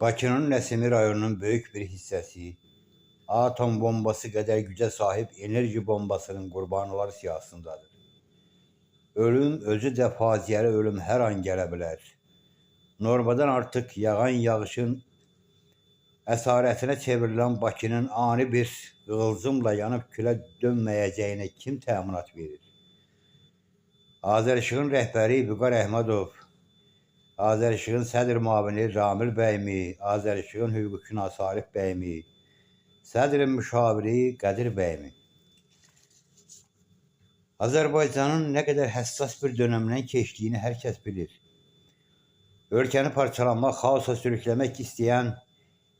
Bakının Nəsimi rayonunun böyük bir hissəsi atom bombası qədər gücə sahib enerji bombasının qurbanları siyahısındadır. Ölüm özü də faciəli ölüm hər an gələ bilər. Normadan artıq yağan yağışın əsarətinə çevrilən Bakının ani bir qığılcımla yanıb külə dönməyəcəyinə kim təminat verir? Azərişığın rəhbəri Vüqar Əhmədov, Azərişığın sədr müavini Ramil bəymi, Azərişığın hüquqşünası Arif bəymi, sədrin müşaviri Qədir bəymi. Azərbaycanın nə qədər həssas bir dönəmdən keçdiyini hər kəs bilir. Ölkəni parçalamaq, xaosa sürükləmək istəyən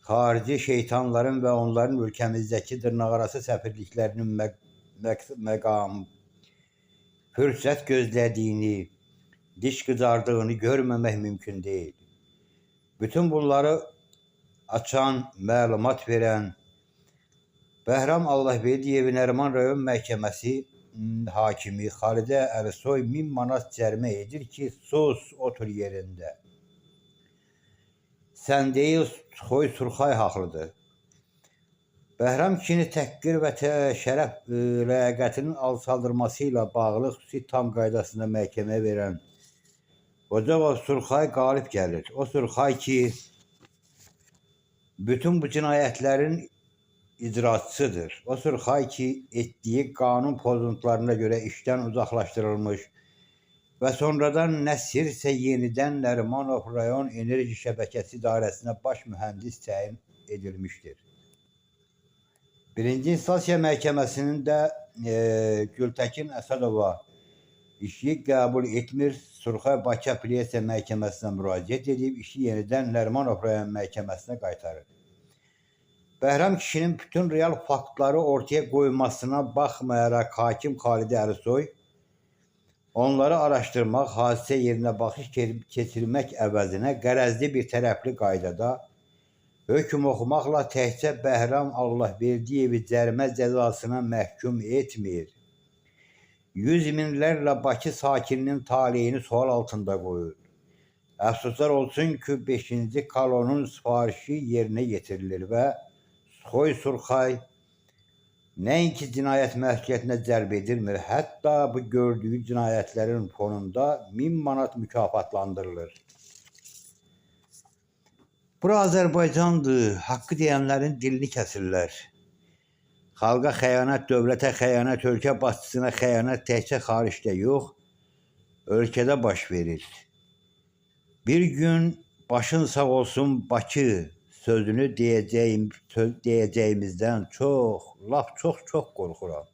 xarici şeytanların və onların ölkəmizdəki dırnaqarası səfirliklərinin məqam, fürsət gözlədiyini, diş qızardığını görməmək mümkün deyil. Bütün bunları açan, məlumat verən Bəhram Allahverdiyevin Nəriman rayon məhkəməsi hakimi Xalidə Əlisoy 1000 manat cərimə edir ki, sus, otur yerində. Sən deyil, Xoy Surxay haqlıdır. Bəhram kişini təhqir və şərəf ləyaqətinin alçaldırması ilə bağlı xüsusi tam qaydasında məhkəməyə verən Ocaqov Surxay qalib gəlir. O Surxay ki, bütün bu cinayətlərin icraçısıdır. O Surxay ki, etdiyi qanun pozuntularına görə işdən uzaqlaşdırılmış və sonradan nəsirsə yenidən Nərimanov rayon enerji şəbəkəsi idarəsinə baş mühəndis təyin edilmişdir. Birinci instansiya məhkəməsinin də Gültəkin Əsədova işi qəbul etmir, Surxay Bakı Apellyasiya məhkəməsinə müraciət edib, işi yenidən Nərimanov rayon məhkəməsinə qaytarır. Bəhram kişinin bütün real faktları ortaya qoymasına baxmayaraq hakim Xalidə Əlisoy onları araşdırmaq, hadisə yerinə baxış keçirmək əvəzinə qərəzli bir tərəfli qaydada hökm oxumaqla təkcə Bəhram Allahverdiyevi cərimə cəzasına məhkum etmir. Yüz minlərlə Bakı sakininin taleyini sual altında qoyur. Əfsuslar olsun ki, 5-ci kolonun sifarişi yerinə yetirilir və Xoy Surxay nəinki cinayət məsuliyyətinə cəlb edilmir, hətta bu gördüyü cinayətlərin fonunda 1000 manat mükafatlandırılır. Bura Azərbaycandır, haqqı deyənlərin dilini kəsirlər. Xalqa xəyanət, dövlətə xəyanət, ölkə başçısına xəyanət təkcə xaricdə yox, ölkədə baş verir. Bir gün başın sağ olsun Bakı sözünü deyəcəyimizdən çox, lap çox qorxuram.